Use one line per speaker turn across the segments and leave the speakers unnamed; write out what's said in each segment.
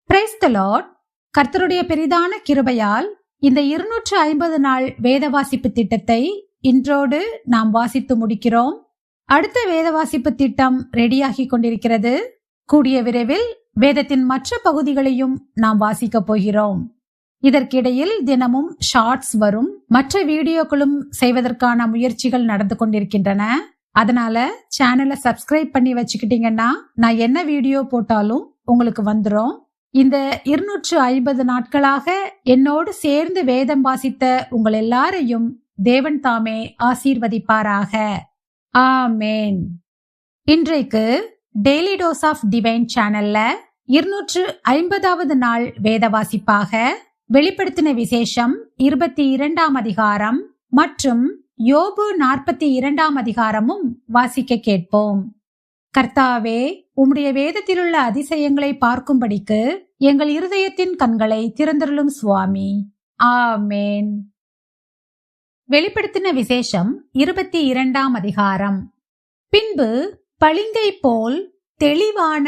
Praise the Lord. கர்த்தருடைய பெரிதான கிருபையால் இந்த 250 நாள் வேத வாசிப்பு திட்டத்தை இன்றோடு நாம் வாசித்து முடிக்கிறோம். அடுத்த வேத வாசிப்பு திட்டம் ரெடியாகி கொண்டிருக்கிறது. கூடிய விரைவில் வேதத்தின் மற்ற பகுதிகளையும் நாம் வாசிக்க போகிறோம். இதற்கிடையில் தினமும் ஷார்ட்ஸ் வரும், மற்ற வீடியோக்களும் செய்வதற்கான முயற்சிகள் நடந்து கொண்டிருக்கின்றன. அதனால சேனலை சப்ஸ்கிரைப் பண்ணி வச்சுக்கிட்டீங்கன்னா நான் என்ன வீடியோ போட்டாலும் உங்களுக்கு வந்துடும். இந்த 250 நாட்களாக என்னோடு சேர்ந்து வேதம் வாசித்த உங்கள் எல்லாரையும் தேவன் தாமே ஆசீர்வதிப்பாராக. ஆமேன். இன்றைக்கு டெய்லி டோஸ் ஆஃப் டிவைன் சேனல்ல 250வது நாள் வேத வாசிப்பாக வெளிப்படுத்தின விசேஷம் 22ஆம் அதிகாரம் மற்றும் யோபு 42ஆம் அதிகாரமும் வாசிக்க கேட்போம். கர்த்தாவே, உம்முடைய வேதத்திலுள்ள அதிசயங்களை பார்க்கும்படிக்கு எங்கள் இருதயத்தின் கண்களை திறந்தருளும் சுவாமி. ஆமேன். வெளிப்படுத்தின விசேஷம் 22ஆம் அதிகாரம். பின்பு பளிங்கை போல் தெளிவான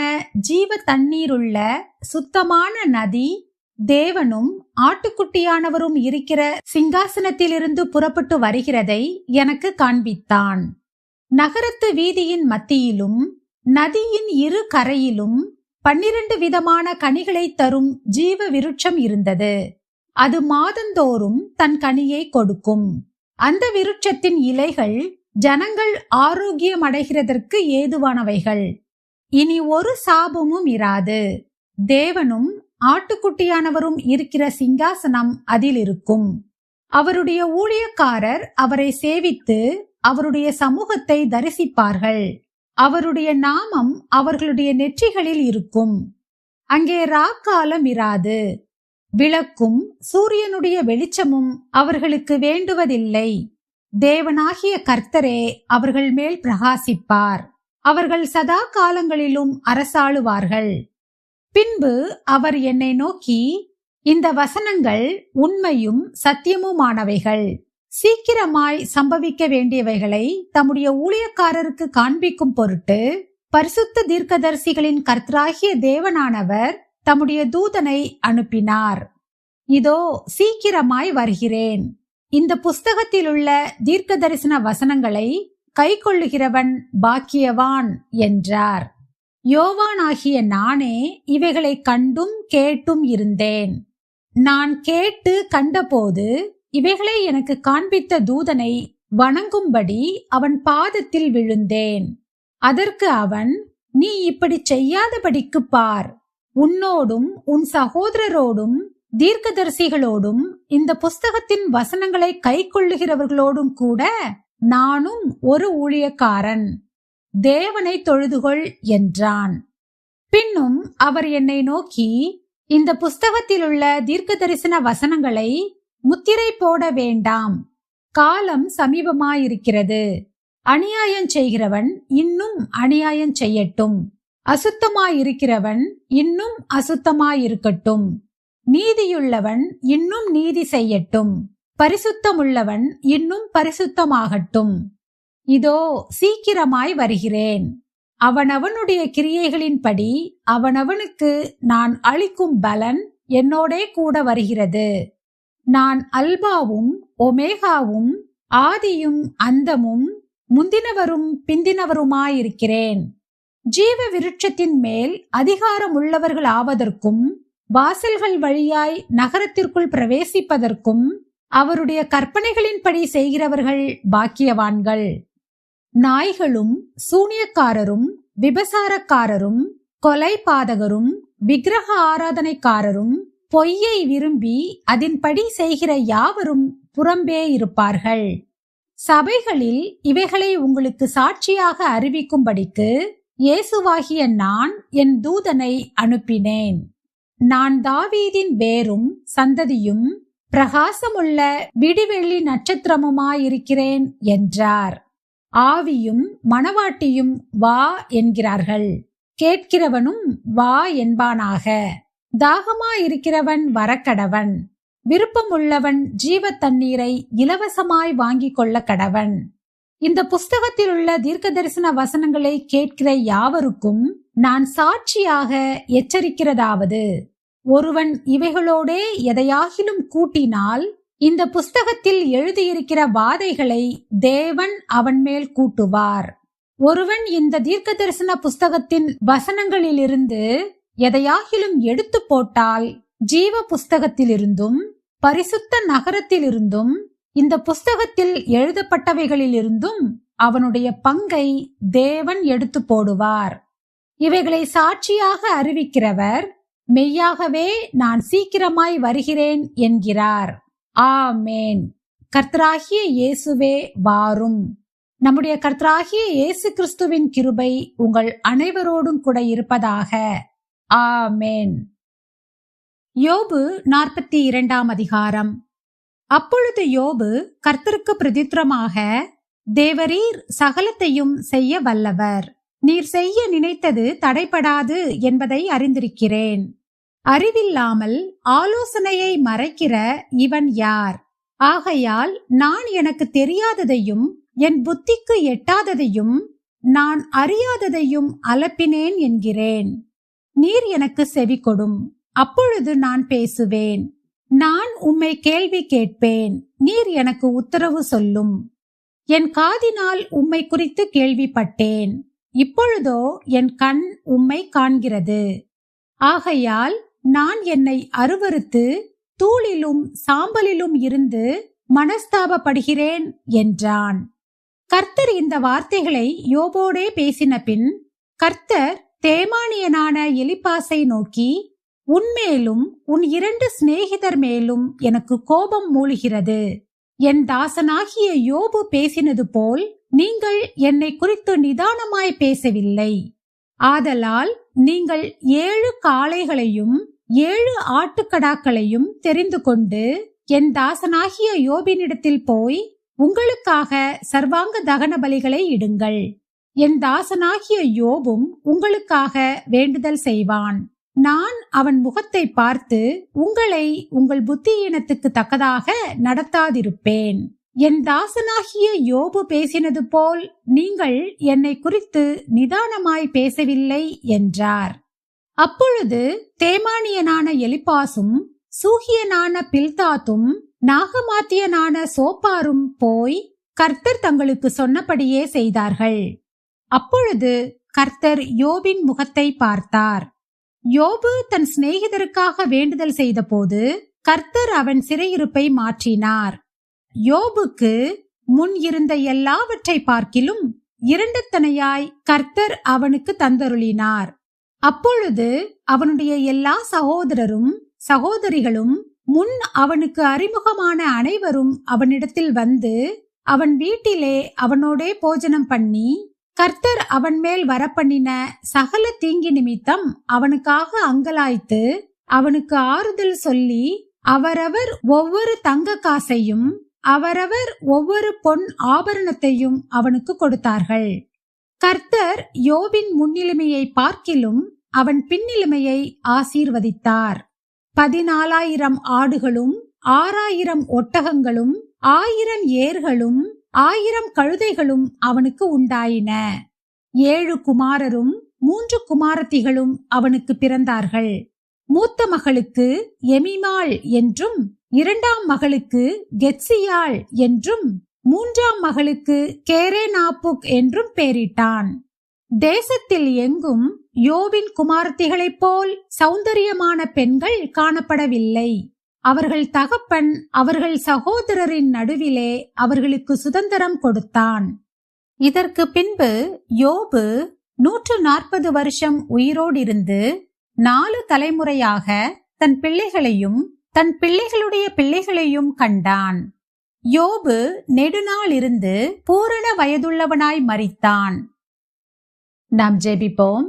ஜீவ தண்ணீருள்ள சுத்தமான நதி தேவனும் ஆட்டுக்குட்டியானவரும் இருக்கிற சிங்காசனத்திலிருந்து புறப்பட்டு வருகிறதை எனக்கு காண்பித்தான். நகரத்து வீதியின் மத்தியிலும் நதியின் இரு கரையிலும் 12 விதமான கனிகளை தரும் ஜீவ விருட்சம் இருந்தது. அது மாதந்தோறும் தன் கனியை கொடுக்கும். அந்த விருட்சத்தின் இலைகள் ஜனங்கள் ஆரோக்கியம் அடைகிறதற்கு ஏதுவானவைகள். இனி ஒரு சாபமும் இராது. தேவனும் ஆட்டுக்குட்டியானவரும் இருக்கிற சிங்காசனம் அதில் இருக்கும். அவருடைய ஊழியக்காரர் அவரை சேவித்து அவருடைய சமூகத்தை தரிசிப்பார்கள். அவருடைய நாமம் அவர்களுடைய நெற்றிகளில் இருக்கும். அங்கே ராக்காலம் இராது. விளக்கும் சூரியனுடைய வெளிச்சமும் அவர்களுக்கு வேண்டுவதில்லை. தேவனாகிய கர்த்தரே அவர்கள் மேல் பிரகாசிப்பார். அவர்கள் சதா காலங்களிலும் அரசாளுவார்கள். பின்பு அவர் என்னை நோக்கி, இந்த வசனங்கள் உண்மையும் சத்தியமுமானவைகள். சீக்கிரமாய் சம்பவிக்க வேண்டியவைகளை தம்முடைய ஊழியக்காரருக்கு காண்பிக்கும் பொருட்டு பரிசுத்த தீர்க்கதரிசிகளின் கர்த்தராகிய தேவனானவர் தம்முடைய தூதனை அனுப்பினார். இதோ சீக்கிரமாய் வருகிறேன். இந்த புஸ்தகத்திலுள்ள தீர்க்க தரிசன வசனங்களை கைக்கொள்ளுகிறவன் பாக்கியவான் என்றார். யோவானாகிய நானே இவைகளை கண்டும் கேட்டும் இருந்தேன். நான் கேட்டு கண்டபோது இவைகளை எனக்கு காண்பித்த தூதனை வணங்கும்படி அவன் பாதத்தில் விழுந்தேன். அதற்கு அவன், நீ இப்படி செய்யாதபடிக்கு பார். உன்னோடும் உன் சகோதரரோடும் தீர்க்கதரிசிகளோடும் இந்த புஸ்தகத்தின் வசனங்களை கைக்கொள்ளுகிறவர்களோடும் கூட நானும் ஒரு ஊழியக்காரன். தேவனை தொழுதுகொள் என்றான். பின்னும் அவர் என்னை நோக்கி, இந்த புஸ்தகத்திலுள்ள தீர்க்க தரிசன வசனங்களை முத்திரை போட வேண்டாம். காலம் சமீபமாயிருக்கிறது. அநியாயம் செய்கிறவன் இன்னும் அநியாயம் செய்யட்டும். அசுத்தமாயிருக்கிறவன் இன்னும் அசுத்தமாயிருக்கட்டும். நீதியுள்ளவன் இன்னும் நீதி செய்யட்டும். பரிசுத்தமுள்ளவன் இன்னும் பரிசுத்தமாகட்டும். இதோ சீக்கிரமாய் வருகிறேன். அவனவனுடைய கிரியைகளின்படி அவனவனுக்கு நான் அளிக்கும் பலன் என்னோடே கூட வருகிறது. நான் அல்பாவும் ஒமேகாவும் ஆதியும் அந்தமும் முந்தினவரும் பிந்தினவருமாயிருக்கிறேன். ஜீவ விருட்சத்தின் மேல் அதிகாரம் உள்ளவர்கள் ஆவதற்கும் வாசல்கள் வழியாய் நகரத்திற்குள் பிரவேசிப்பதற்கும் அவருடைய கற்பனைகளின்படி செய்கிறவர்கள் பாக்கியவான்கள். நாய்களும் சூனியக்காரரும் விபசாரக்காரரும் கொலைபாதகரும் விக்கிரக ஆராதனைக்காரரும் பொய்யை விரும்பி அதன்படி செய்கிற யாவரும் புறம்பே இருப்பார்கள். சபைகளில் இவைகளை உங்களுக்கு சாட்சியாக அறிவிக்கும்படிக்கு இயேசுவாகிய நான் என் தூதனை அனுப்பினேன். நான் தாவீதின் வேரும் சந்ததியும் பிரகாசமுள்ள விடிவெள்ளி நட்சத்திரமுமாயிருக்கிறேன் என்றார். ஆவியும் மணவாட்டியும் வா என்கிறார்கள். கேட்கிறவனும் வா என்பானாக. தாகமாயிருக்கிறவன் வரக்கடவன். விருப்பமுள்ளவன் ஜீவ தண்ணீரை இலவசமாய் வாங்கிக் கொள்ள கடவன். இந்த புஸ்தகத்தில் உள்ள தீர்க்க தரிசன வசனங்களை கேட்கிற யாவருக்கும் நான் சாட்சியாக எச்சரிக்கிறதாவது, ஒருவன் இவைகளோடே எதையாகிலும் கூட்டினால் இந்த புஸ்தகத்தில் எழுதியிருக்கிற வாதைகளை தேவன் அவன் மேல் கூட்டுவார். ஒருவன் இந்த தீர்க்க தரிசன புஸ்தகத்தின் வசனங்களிலிருந்து எதையாகிலும் எடுத்து போட்டால் ஜீவ புஸ்தகத்திலிருந்தும் பரிசுத்த நகரத்திலிருந்தும் இந்த புஸ்தகத்தில் எழுதப்பட்டவைகளிலிருந்தும் அவனுடைய பங்கை தேவன் எடுத்து போடுவார். இவைகளை சாட்சியாக அறிவிக்கிறவர் மெய்யாகவே நான் சீக்கிரமாய் வருகிறேன் என்கிறார். ஆமேன். கர்த்தராகிய இயேசுவே வாரும். நம்முடைய கர்த்தராகிய இயேசு கிறிஸ்துவின் கிருபை உங்கள் அனைவரோடும் கூட இருப்பதாக. ஆமேன். யோபு 42 அதிகாரம். அப்பொழுது யோபு கர்த்தருக்கு பிரதித்திரமாக, தேவரீர் சகலத்தையும் செய்ய வல்லவர், நீர் செய்ய நினைத்தது தடைபடாது என்பதை அறிந்திருக்கிறேன். அறிவில்லாமல் ஆலோசனையை மறைக்கிற இவன் யார்? ஆகையால் நான் எனக்கு தெரியாததையும் என் புத்திக்கு எட்டாததையும் நான் அறியாததையும் அலப்பினேன் என்கிறேன். நீர் எனக்கு செவி கொடும், அப்பொழுது நான் பேசுவேன். நான் உம்மை கேள்வி கேட்பேன், நீர் எனக்கு உத்தரவு சொல்லும். என் காதினால் உம்மை குறித்து கேள்விப்பட்டேன், இப்பொழுதோ என் கண் உம்மை காண்கிறது. ஆகையால் நான் என்னை அருவருத்து தூளிலும் சாம்பலிலும் இருந்து மனஸ்தாபப்படுகிறேன் என்றான். கர்த்தர் இந்த வார்த்தைகளை யோபோடே பேசின பின் கர்த்தர் தேமானியனான எலிப்பாசை நோக்கி, உன்மேலும் உன் 2 சிநேகிதர் மேலும் எனக்கு கோபம் மூளுகிறது. என் தாசனாகிய யோபு பேசினது போல் நீங்கள் என்னை குறித்து நிதானமாய் பேசவில்லை. ஆதலால் நீங்கள் 7 காளைகளையும் 7 ஆட்டுக்கடாக்களையும் தெரிந்து கொண்டு என் தாசனாகிய யோபினிடத்தில் போய் உங்களுக்காக சர்வாங்க தகன பலிகளை இடுங்கள். என் தாசனாகிய யோபும் உங்களுக்காக வேண்டுதல் செய்வான். நான் அவன் முகத்தை பார்த்து உங்களை உங்கள் புத்தியீனத்துக்கு தக்கதாக நடத்தாதிருப்பேன். என் தாசனாகிய யோபு பேசினது போல் நீங்கள் என்னை குறித்து நிதானமாய் பேசவில்லை என்றார். அப்பொழுது தேமானியனான எலிப்பாசும் சூகியனான பில்தாத்தும் நாகமாத்தியனான சோப்பாரும் போய் கர்த்தர் தங்களுக்கு சொன்னபடியே செய்தார்கள். அப்பொழுது கர்த்தர் யோபின் முகத்தை பார்த்தார். யோபு தன் சிநேகிதருக்காக வேண்டுதல் செய்த போது கர்த்தர் அவன் சிறையிருப்பை மாற்றினார். யோபுக்கு முன் இருந்த எல்லாவற்றை பார்க்கிலும் 2 தனையாய் கர்த்தர் அவனுக்கு தந்தருளினார். அப்பொழுது அவனுடைய எல்லா சகோதரரும் சகோதரிகளும் முன் அவனுக்கு அறிமுகமான அனைவரும் அவனிடத்தில் வந்து அவன் வீட்டிலே அவனோடே போஜனம் பண்ணி கர்த்தர் அவன் மேல் வரப்பண்ணின சகல தீங்கி நிமித்தம் அவனுக்காக அங்கலாய்த்து அவனுக்கு ஆறுதல் சொல்லி அவரவர் ஒவ்வொரு தங்க காசையும் அவரவர் ஒவ்வொரு பொன் ஆபரணத்தையும் அவனுக்கு கொடுத்தார்கள். கர்த்தர் யோபின் முன்னிலைமையை பார்க்கிலும் அவன் பின்னிலைமையை ஆசீர்வதித்தார். 14,000 ஆடுகளும் 6,000 ஒட்டகங்களும் 1000 ஏர்களும் 1000 கழுதைகளும் அவனுக்கு உண்டாயின. 7 குமாரரும் 3 குமாரத்திகளும் அவனுக்கு பிறந்தார்கள். மூத்த மகளுக்கு எமிமாள் என்றும் 2ஆம் மகளுக்கு கெத்சியாள் என்றும் 3ஆம் மகளுக்கு கேரேனாப்புக் என்றும் பெயரிட்டான். தேசத்தில் எங்கும் யோபின் குமாரத்திகளைப் போல் சௌந்தரியமான பெண்கள் காணப்படவில்லை. அவர்கள் தகப்பன் அவர்கள் சகோதரரின் நடுவிலே அவர்களுக்கு சுதந்திரம் கொடுத்தான். இதற்கு பின்பு யோபு 140 வருஷம் உயிரோடிருந்து 4 தலைமுறையாக தன் பிள்ளைகளையும் தன் பிள்ளைகளுடைய பிள்ளைகளையும் கண்டான். யோபு நெடுநாள் இருந்து பூரண வயதுள்ளவனாய் மரித்தான். நாம் ஜெபிப்போம்.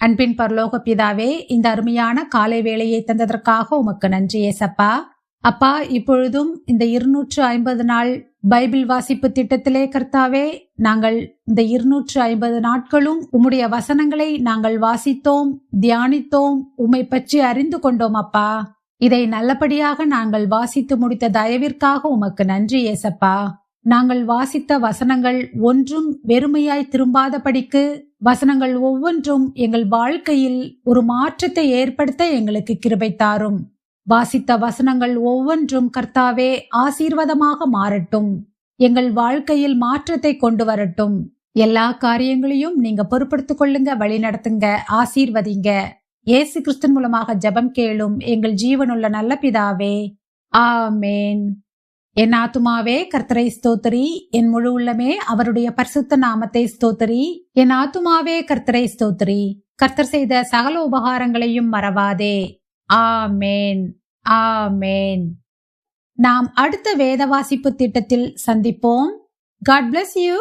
அன்பின் பரலோக பிதாவே, இந்த அருமையான காலை வேளையை தந்ததற்காக உமக்கு நன்றி ஏசப்பா. அப்பா, இப்பொழுதும் இந்த 250 நாள் பைபிள் வாசிப்பு திட்டத்திலே கர்த்தாவே, நாங்கள் இந்த 250 நாட்களும் உம்முடைய வசனங்களை நாங்கள் வாசித்தோம், தியானித்தோம், உம்மை பற்றி அறிந்து கொண்டோம் அப்பா. இதை நல்லபடியாக நாங்கள் வாசித்து முடித்த தயவிற்காக உமக்கு நன்றி ஏசப்பா. நாங்கள் வாசித்த வசனங்கள் ஒன்றும் வெறுமையாய் திரும்பாதபடிக்கு வசனங்கள் ஒவ்வொன்றும் எங்கள் வாழ்க்கையில் ஒரு மாற்றத்தை ஏற்படுத்த எங்களுக்கு கிருபை தாரும். வாசித்த வசனங்கள் ஒவ்வொன்றும் கர்த்தாவே ஆசீர்வாதமாக மாறட்டும். எங்கள் வாழ்க்கையில் மாற்றத்தை கொண்டு வரட்டும். எல்லா காரியங்களையும் நீங்க பொறுப்படுத்திக் கொள்ளுங்க, வழி நடத்துங்க, ஆசீர்வதிங்க. இயேசு கிறிஸ்துவின் மூலமாக ஜெபம் கேளும் எங்கள் ஜீவனுள்ள நல்ல பிதாவே, ஆமேன். என் ஆத்துமாவே கர்த்தரை ஸ்தோத்திரி, என் முழு உள்ளமே அவருடைய பரிசுத்த நாமத்தை ஸ்தோத்திரி. என் ஆத்துமாவே கர்த்தரை ஸ்தோத்திரி, கர்த்தர் செய்த சகல உபகாரங்களையும் மறவாதே. ஆமேன், ஆமேன். நாம் அடுத்த வேத வாசிப்பு திட்டத்தில் சந்திப்போம். God bless you.